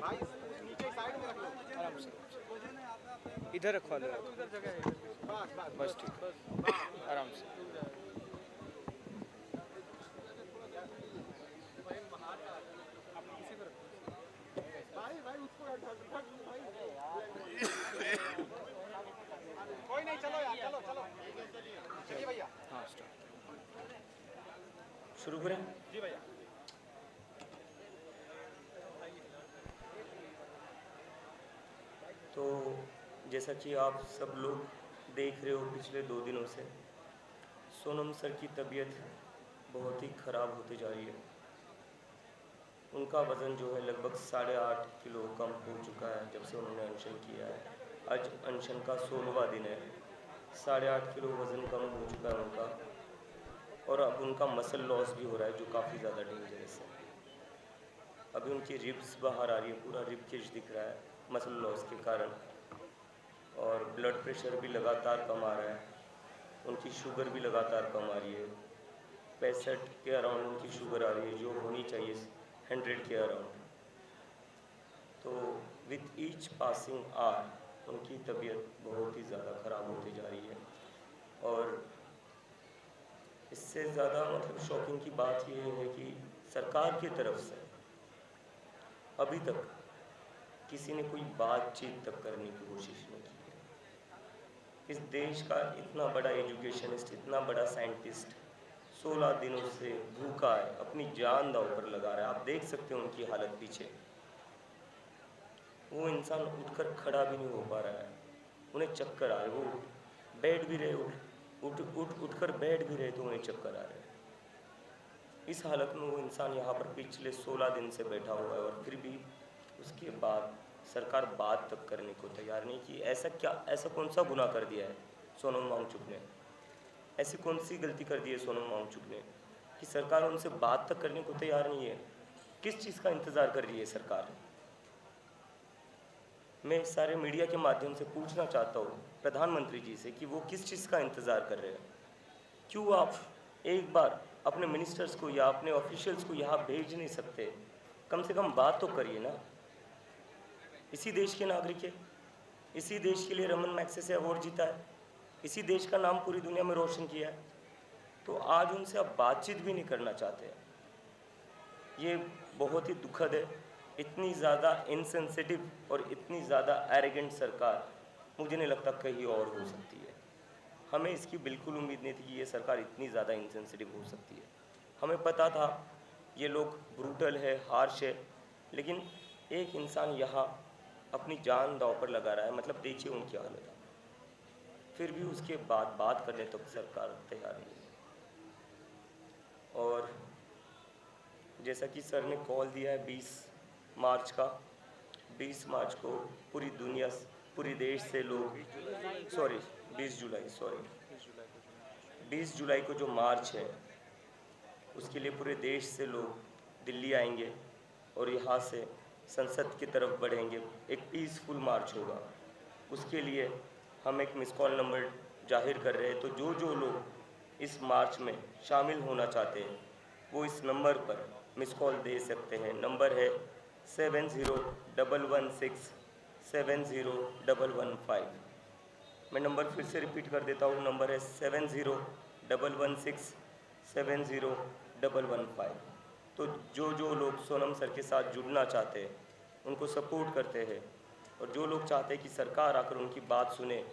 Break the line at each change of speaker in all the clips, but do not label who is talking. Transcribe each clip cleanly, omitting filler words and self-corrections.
आराम से इधर रखवा लो, बस ठीक, आराम से।
कोई नहीं, चलो यार, चलो चलो, चलिए भैया।
हाँ स्टार्ट शुरू करें।
जी भैया।
तो जैसा कि आप सब लोग देख रहे हो पिछले 2 दिनों से सोनम सर की तबीयत बहुत ही ख़राब होती जा रही है। उनका वज़न जो है लगभग 8.5 किलो कम हो चुका है जब से उन्होंने अनशन किया है। आज अनशन का 16वां दिन है। 8.5 किलो वज़न कम हो चुका है उनका, और अब उनका मसल लॉस भी हो रहा है जो काफ़ी ज़्यादा डेंजरस है। अभी उनकी रिब्स बाहर आ रही है, पूरा रिब केज दिख रहा है मसल लॉस के कारण, और ब्लड प्रेशर भी लगातार कम आ रहा है। उनकी शुगर भी लगातार कम आ रही है, 65 के अराउंड उनकी शुगर आ रही है जो होनी चाहिए 100 के अराउंड। तो विथ ईच पासिंग आवर उनकी तबीयत बहुत ही ज़्यादा ख़राब होती जा रही है। और इससे ज़्यादा मतलब शॉकिंग की बात यह है कि सरकार की तरफ से अभी तक किसी ने कोई बातचीत तक करने की कोशिश नहीं की है। इस देश का इतना बड़ा एजुकेशनिस्ट, इतना बड़ा साइंटिस्ट 16 दिनों से भूखा है, अपनी जान दांव पर लगा रहा है। आप देख सकते हैं उनकी हालत पीछे। वो इंसान उठकर खड़ा भी नहीं हो पा रहा है, उन्हें चक्कर आ रहे, वो बैठ भी रहे, उठकर बैठ भी रहे तो उन्हें चक्कर आ रहे हैं। इस हालत में वो इंसान यहाँ पर पिछले 16 दिन से बैठा हुआ है, और फिर भी उसके बाद सरकार बात तक करने को तैयार नहीं कि ऐसा कौन सा गुनाह कर दिया है सोनम वांगचुक ने, ऐसी कौन सी गलती कर दी है सोनम वांगचुक ने कि सरकार उनसे बात तक करने को तैयार नहीं है। किस चीज़ का इंतज़ार कर रही है सरकार? मैं सारे मीडिया के माध्यम से पूछना चाहता हूँ प्रधानमंत्री जी से कि वो किस चीज़ का इंतज़ार कर रहे हैं। क्यों आप एक बार अपने मिनिस्टर्स को या अपने ऑफिशियल्स को यहाँ भेज नहीं सकते? कम से कम बात तो करिए ना। इसी देश के नागरिक है, इसी देश के लिए रमन मैग्सेसे अवार्ड जीता है, इसी देश का नाम पूरी दुनिया में रोशन किया है, तो आज उनसे आप बातचीत भी नहीं करना चाहते हैं। ये बहुत ही दुखद है। इतनी ज़्यादा इनसेंसिटिव और इतनी ज़्यादा एरोगेंट सरकार मुझे नहीं लगता कहीं और हो सकती है। हमें इसकी बिल्कुल उम्मीद नहीं थी कि ये सरकार इतनी ज़्यादा इनसेंसिटिव हो सकती है। हमें पता था ये लोग ब्रूटल है, हार्श है, लेकिन एक इंसान यहाँ अपनी जान दांव पर लगा रहा है, मतलब देखिए उनकी हालत। फिर भी उसके बाद बात करने तक सरकार तैयार नहीं है। और जैसा कि सर ने कॉल दिया है 20 मार्च का, 20 मार्च को पूरी दुनिया, पूरे देश से लोग 20 जुलाई को जो मार्च है उसके लिए पूरे देश से लोग दिल्ली आएंगे और यहाँ से संसद की तरफ बढ़ेंगे। एक पीसफुल मार्च होगा। उसके लिए हम एक मिस कॉल नंबर जाहिर कर रहे हैं, तो जो लोग इस मार्च में शामिल होना चाहते हैं वो इस नंबर पर मिस कॉल दे सकते हैं। नंबर है 7011670115। मैं नंबर फिर से रिपीट कर देता हूँ, नंबर है 7011670115। तो जो लोग सोनम सर के साथ जुड़ना चाहते हैं, उनको सपोर्ट करते हैं, और जो लोग चाहते हैं कि सरकार आकर उनकी बात सुने,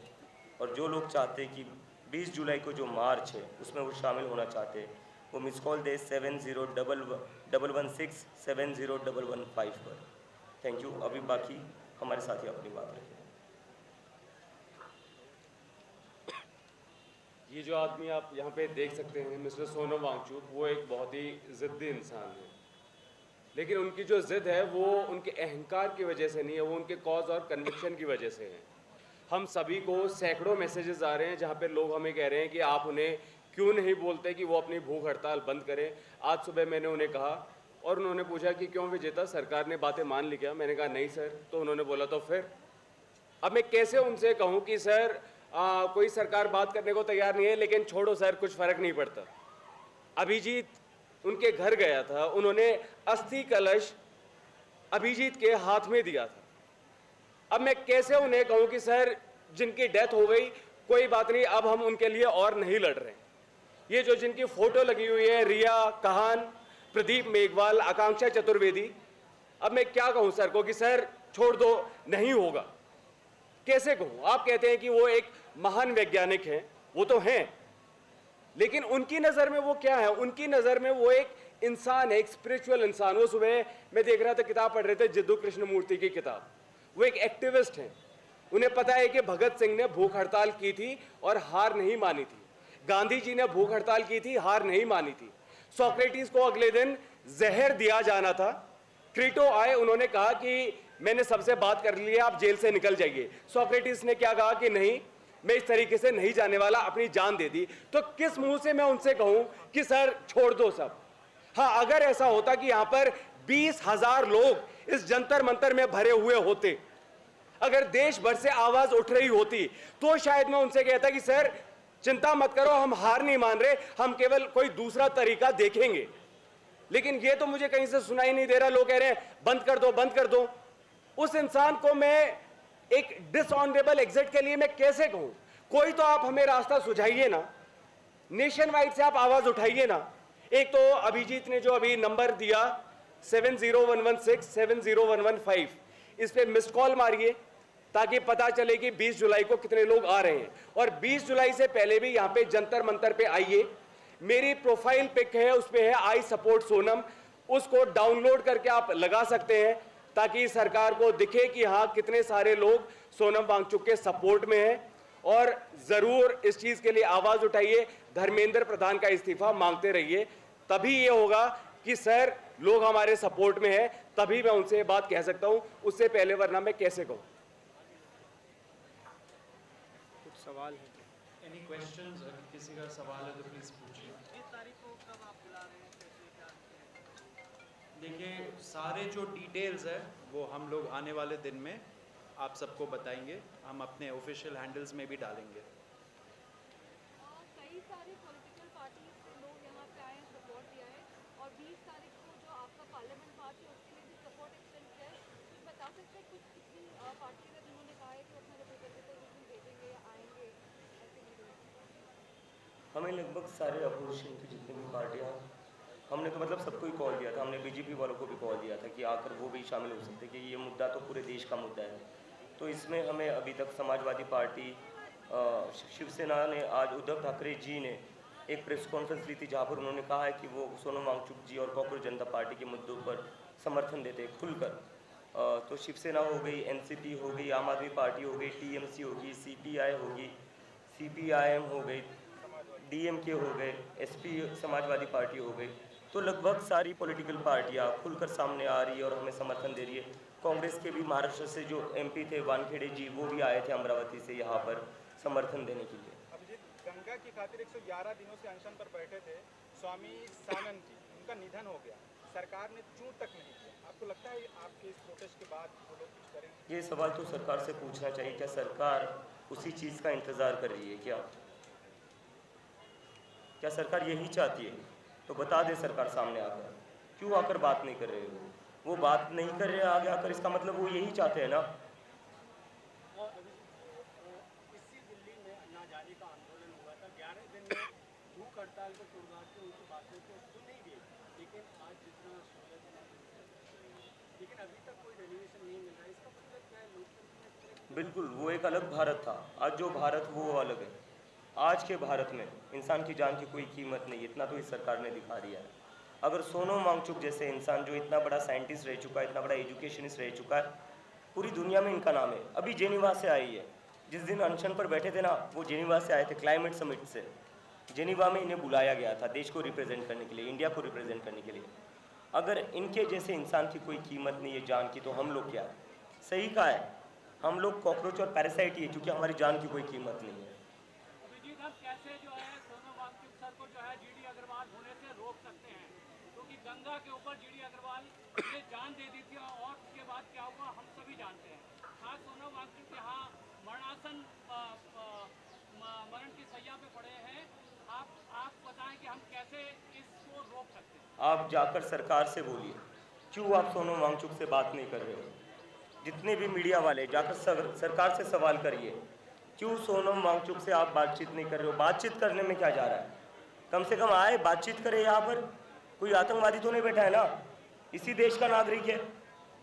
और जो लोग चाहते हैं कि 20 जुलाई को जो मार्च है उसमें वो शामिल होना चाहते हैं, वो मिस कॉल दे 7011670115 पर। Thank you. अभी बाकी हमारे साथी अपनी बात रखें।
ये जो आदमी आप यहाँ पे देख सकते हैं मिस्टर सोनम वांगचुक, वो एक बहुत ही ज़िद्दी इंसान है, लेकिन उनकी जो ज़िद है वो उनके अहंकार की वजह से नहीं है, वो उनके कॉज और कन्विक्शन की वजह से है। हम सभी को सैकड़ों मैसेजेस आ रहे हैं जहाँ पे लोग हमें कह रहे हैं कि आप उन्हें क्यों नहीं बोलते कि वो अपनी भूख हड़ताल बंद करें। आज सुबह मैंने उन्हें कहा और उन्होंने पूछा कि क्यों विजेता, सरकार ने बातें मान ली क्या? मैंने कहा नहीं सर। तो उन्होंने बोला तो फिर? अब मैं कैसे उनसे कहूँ कि सर कोई सरकार बात करने को तैयार नहीं है, लेकिन छोड़ो सर, कुछ फ़र्क नहीं पड़ता। अभिजीत उनके घर गया था, उन्होंने अभिजीत के हाथ में दिया था। अब मैं कैसे उन्हें कहूं कि सर जिनकी डेथ हो गई कोई बात नहीं, अब हम उनके लिए और नहीं लड़ रहे हैं। ये जो जिनकी फोटो लगी हुई है, रिया कहान, प्रदीप मेघवाल, आकांक्षा चतुर्वेदी, अब मैं क्या कहूं सर को कि सर छोड़ दो, नहीं होगा। कैसे कहूं? आप कहते हैं कि वो एक महान वैज्ञानिक हैं, वो तो हैं, लेकिन उनकी नजर में वो क्या है? उनकी नजर में वो एक इंसान है, एक स्पिरिचुअल इंसान। वो सुबह मैं देख रहा था, किताब पढ़ रहे थे, जिद्दू कृष्णमूर्ति की किताब। वो एक एक्टिविस्ट हैं। उन्हें पता है कि भगत सिंह ने भूख हड़ताल की थी और हार नहीं मानी थी। गांधी जी ने भूख हड़ताल की थी, हार नहीं मानी थी। सोक्रेटिस को अगले दिन जहर दिया जाना था। क्रीटो आए, उन्होंने कहा कि मैंने सबसे बात कर ली है, आप जेल से निकल जाइए। सोक्रेटिस ने क्या कहा कि नहीं, मैं इस तरीके से नहीं जाने वाला, अपनी जान दे दी। तो किस मुंह से मैं उनसे कहूं कि सर छोड़ दो सब? हाँ, अगर ऐसा होता कि यहां पर 20,000 लोग इस जंतर मंतर में भरे हुए होते, अगर देश भर से आवाज उठ रही होती, तो शायद मैं उनसे कहता कि सर चिंता मत करो, हम हार नहीं मान रहे, हम केवल कोई दूसरा तरीका देखेंगे। लेकिन ये तो मुझे कहीं से सुनाई नहीं दे रहा। लोग कह रहे हैं बंद कर दो, बंद कर दो। उस इंसान को मैं एक डिसऑनरेबल एग्जिट के लिए मैं कैसे कहूं? कोई तो आप हमें रास्ता सुझाइए ना, नेशन वाइड से आप आवाज उठाइए ना। एक तो अभिजीत ने जो अभी नंबर दिया 70116 70115, इस पे मिस्ड कॉल मारिए ताकि पता चले कि 20 जुलाई को कितने लोग आ रहे हैं। और 20 जुलाई से पहले भी यहाँ पे जंतर मंतर पे आइए। मेरी प्रोफाइल पिक है, उस पे है आई सपोर्ट सोनम, उसको डाउनलोड करके आप लगा सकते हैं ताकि सरकार को दिखे कि हाँ कितने सारे लोग सोनम वांगचुक के सपोर्ट में हैं। और जरूर इस चीज के लिए आवाज उठाइए, धर्मेंद्र प्रधान का इस्तीफा मांगते रहिए, तभी ये होगा कि सर लोग हमारे सपोर्ट में हैं, तभी मैं उनसे ये बात कह सकता हूं, उससे पहले वरना मैं कैसे कहूं?
कुछ सवाल है?
Any questions? अगर किसी का सवाल है तो प्लीज पूछिए। देखिए, सारे जो डिटेल्स है वो हम लोग आने वाले दिन में आप सबको बताएंगे, हम अपने ऑफिशियल हैंडल्स में भी डालेंगे।
कई सारे पॉलिटिकल पार्टीज से लोग यहाँ पे आए हैं, सपोर्ट दिया है, और 20 तारीख को जो आपका पार्लियामेंट मार्च है उसके लिए भी सपोर्ट एक्सटेंड किया है। कुछ बता सकते हैं कुछ कितनी पार्टी है जिन्होंने कहा है कि अपना रिप्रेजेंटेटिव उस दिन भेजेंगे या आएंगे? ऐसे
हमें लगभग सारे अपोजिशन की जितनी भी पार्टियाँ, हमने तो मतलब सबको ही कॉल दिया था। हमने बीजेपी वालों को भी कॉल दिया था कि आकर वो भी शामिल हो सकते, कि ये मुद्दा तो पूरे देश का मुद्दा है। तो इसमें हमें अभी तक समाजवादी पार्टी, शिवसेना ने, आज उद्धव ठाकरे जी ने एक प्रेस कॉन्फ्रेंस ली थी जहाँ पर उन्होंने कहा है कि वो सोनम वांगचुक जी और कॉकरोच जनता पार्टी के मुद्दों पर समर्थन देते हैं खुलकर। तो शिवसेना हो गई, एनसीपी हो गई, आम आदमी पार्टी हो गई, टीएमसी होगी, सीपीआई होगी, सीपीआईएम हो गई, डीएमके हो गए, एसपी समाजवादी पार्टी हो गई। तो लगभग सारी पॉलिटिकल पार्टियाँ खुलकर सामने आ रही है और हमें समर्थन दे रही है। कांग्रेस के भी महाराष्ट्र से जो एमपी थे वानखेड़े जी, वो भी आए थे अमरावती से यहाँ पर समर्थन देने के लिए।
अभिजीत, गंगा की खातिर 111 दिनों से अनशन पर बैठे थे स्वामी सानंद जी, उनका निधन हो गया, सरकार ने चूं तक नहीं किया। आपको लगता है आपके इस प्रोटेस्ट के बाद वो लोग कुछ करेंगे?
ये सवाल तो सरकार से पूछना चाहिए। क्या सरकार उसी चीज़ का इंतज़ार कर रही है? क्या सरकार यही चाहती है? तो बता दे सरकार सामने आकर, क्यों आकर बात नहीं कर रहे हो? वो बात नहीं कर रहे आगे आकर, इसका मतलब वो यही चाहते हैं ना।
इसी दिल्ली में ना जाने का आंदोलन हुआ था, 11 दिन में भूख हड़ताल को तोड़वा के उनकी बातों को सुन नहीं गई, लेकिन आज जितना 16 दिन, लेकिन अभी तक कोई रेजोल्यूशन नहीं मिल रहा है। इसका मतलब क्या है? लोकतंत्र में
बिल्कुल, वो एक अलग भारत था, आज जो भारत वो अलग है। आज के भारत में इंसान की जान की कोई कीमत नहीं, इतना तो इस सरकार ने दिखा दिया है। अगर सोनम वांगचुक जैसे इंसान जो इतना बड़ा साइंटिस्ट रह चुका है, इतना बड़ा एजुकेशनिस्ट रह चुका है, पूरी दुनिया में इनका नाम है, अभी जेनीवा से आई है। जिस दिन अनशन पर बैठे थे ना, वो जेनीवा से आए थे, क्लाइमेट समिट से। जेनीवा में इन्हें बुलाया गया था देश को रिप्रेजेंट करने के लिए, इंडिया को रिप्रेजेंट करने के लिए। अगर इनके जैसे इंसान की कोई कीमत नहीं है जान की, तो हम लोग क्या है? सही कहा है, हम लोग कॉकरोच और पैरासाइट ही है, क्योंकि हमारी जान की कोई कीमत नहीं है।
अभिजीत, हम कैसे जो है सोनम वांगचुक सर को जो है जीडी अग्रवाल होने से रोक सकते हैं? क्योंकि गंगा के ऊपर जीडी अग्रवाल ने जान दे दी थी और उसके बाद क्या हुआ हम सभी जानते हैं। आज सोनम वांगचुक यहाँ मरणासन मरण की सैया पे पड़े हैं। आप बताएं कि हम कैसे इसको रोक सकते हैं?
आप जाकर सरकार से बोलिए, क्यों आप सोनम वांगचुक से बात नहीं कर रहे हो? जितने भी मीडिया वाले जाकर सरकार से सवाल करिए, क्यों सोनम वांगचुक से आप बातचीत नहीं कर रहे हो? बातचीत करने में क्या जा रहा है? कम से कम आए, बातचीत करें। यहाँ पर कोई आतंकवादी तो नहीं बैठा है ना? इसी देश का नागरिक है,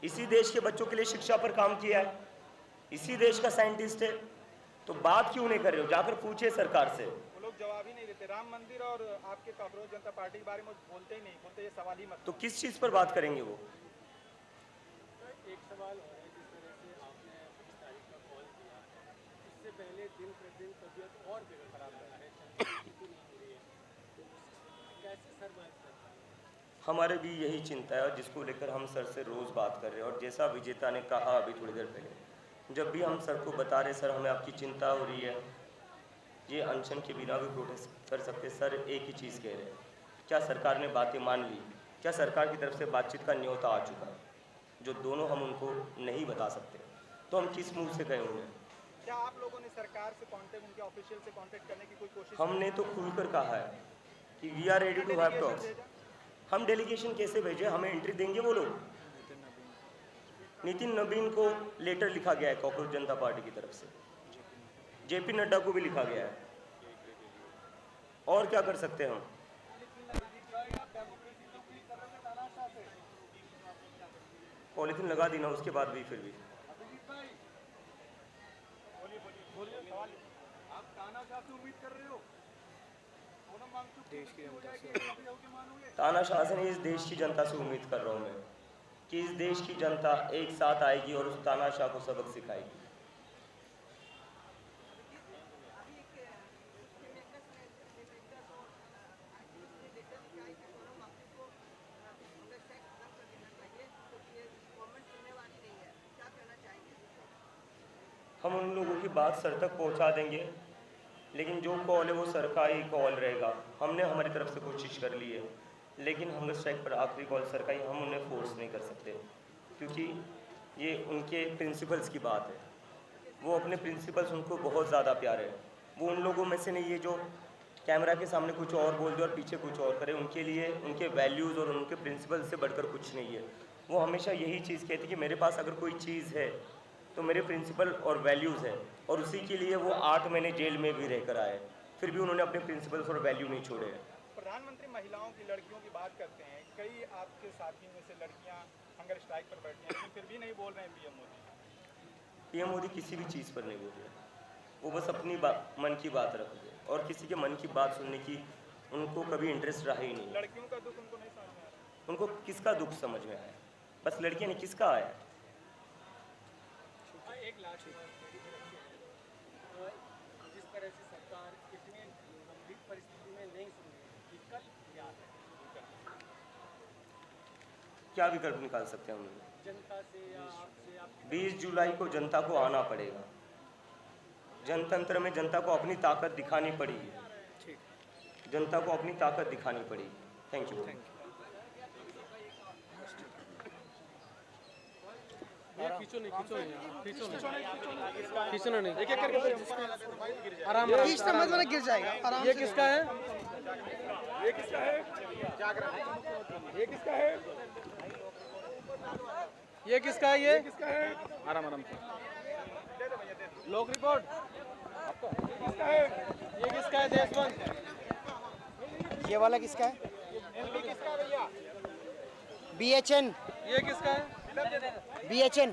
इसी देश के बच्चों के लिए शिक्षा पर काम किया है, इसी देश का साइंटिस्ट है, तो बात क्यों नहीं कर रहे हो? जाकर पूछे सरकार से।
वो लोग जवाब ही नहीं देते। राम मंदिर और आपके कॉकरोच जनता पार्टी के बारे में बोलते ही नहीं, बोलते ये सवाल ही मत।
तो किस चीज़ पर बात करेंगे वो?
एक सवाल हो रहा है, जिस तरह से आपने 20 तारीख का कॉल किया, इससे पहले दिन प्रतिदिन तबीयत और भी खराब रहा है, चलती नहीं हो रही है, तो कैसे सर्वाइव करता है?
हमारे भी यही चिंता है और जिसको लेकर हम सर से रोज़ बात कर रहे हैं। और जैसा विजेता ने कहा अभी थोड़ी देर पहले, जब भी हम सर को बता रहे सर हमें आपकी चिंता हो रही है, ये अनशन के बिना भी प्रोटेस्ट कर सकते, सर एक ही चीज़ कह रहे हैं, क्या सरकार ने बातें मान ली? क्या सरकार की तरफ से बातचीत का न्योता आ चुका है? जो दोनों हम उनको नहीं बता सकते, तो हम किस मुंह से कहें उन्हें?
क्या आप लोगों ने सरकार से कांटेक्ट, उनके ऑफिशियल से कांटेक्ट करने की कोई कोशिश?
हमने तो खुलकर कहा है कि we are ready to have talks. हम डेलीगेशन कैसे भेजे? हमें एंट्री देंगे वो लोग? नितिन नबीन को लेटर लिखा गया है कॉकरोच जनता पार्टी की तरफ से, जेपी नड्डा को भी लिखा गया है, और क्या कर सकते हैं हम? पॉलिथीन लगा दी ना, उसके बाद भी फिर भी
आप तानाशाह से उम्मीद कर रहे हो? सोनम वांगचुक
देश की
हो
जनता
जाएगी,
से
कभी होगी मानोगे?
तानाशाह से नहीं, इस देश की जनता से उम्मीद कर रहा हूँ मैं कि इस देश की जनता एक साथ आएगी और उस तानाशाह को सबक सिखाएगी। हम उन लोगों की बात सर तक पहुंचा देंगे, लेकिन जो कॉल है वो सर का ही कॉल रहेगा। हमने हमारी तरफ से कोशिश कर ली है, लेकिन हंगर स्ट्राइक पर आखिरी कॉल सर का ही, हम उन्हें फोर्स नहीं कर सकते, क्योंकि ये उनके प्रिंसिपल्स की बात है। वो अपने प्रिंसिपल्स, उनको बहुत ज़्यादा प्यारे हैं। वो उन लोगों में से नहीं है जो कैमरा के सामने कुछ और बोल दे और पीछे कुछ और करे। उनके लिए उनके वैल्यूज़ और उनके प्रिंसिपल्स से बढ़कर कुछ नहीं है। वो हमेशा यही चीज़ कहती कि मेरे पास अगर कोई चीज़ है तो मेरे प्रिंसिपल और वैल्यूज़ है, और उसी के लिए वो 8 महीने जेल में भी रहकर आए, फिर भी उन्होंने अपने प्रिंसिपल्स और वैल्यू नहीं छोड़े हैं।
प्रधानमंत्री महिलाओं की, लड़कियों की बात करते हैं, कई आपके साथियों में से लड़कियां हंगर स्ट्राइक पर बैठी हैं, लेकिन फिर भी नहीं बोल रहे हैं पीएम मोदी।
पीएम मोदी किसी भी चीज़ पर नहीं बोल रहे, वो बस अपनी मन की बात रख रहे, और किसी के मन की बात सुनने की उनको कभी इंटरेस्ट रहा ही नहीं।
लड़कियों का दुख उनको नहीं समझ में आ रहा।
उनको किसका दुख समझ में आया? बस लड़कियाँ नहीं, किसका आया?
एक लास्ट जिस तरह से सरकार इतनी गंभीर परिस्थिति में नहीं सुन रही, विकल्प क्या है?
क्या विकल्प निकाल सकते हैं हम लोग?
जनता से या आपसे, आपकी
20 जुलाई को जनता को आना पड़ेगा। जनतंत्र में जनता को अपनी ताकत दिखानी पड़ेगी, जनता को अपनी ताकत दिखानी पड़ेगी। Thank you.
खींचना नहीं,
एक एक करके
आराम
मत गिर जाएगा आराम।
ये किसका है?
ये किसका है? जागरण। ये किसका है?
ये किसका है? ये
किसका है?
आराम आराम से।
दे दो भैया, दे दो।
लोक रिपोर्ट
किसका है?
ये किसका है? देशबंद
ये वाला किसका है?
एमपी किसका है भैया?
BHN
ये किसका है?
BHN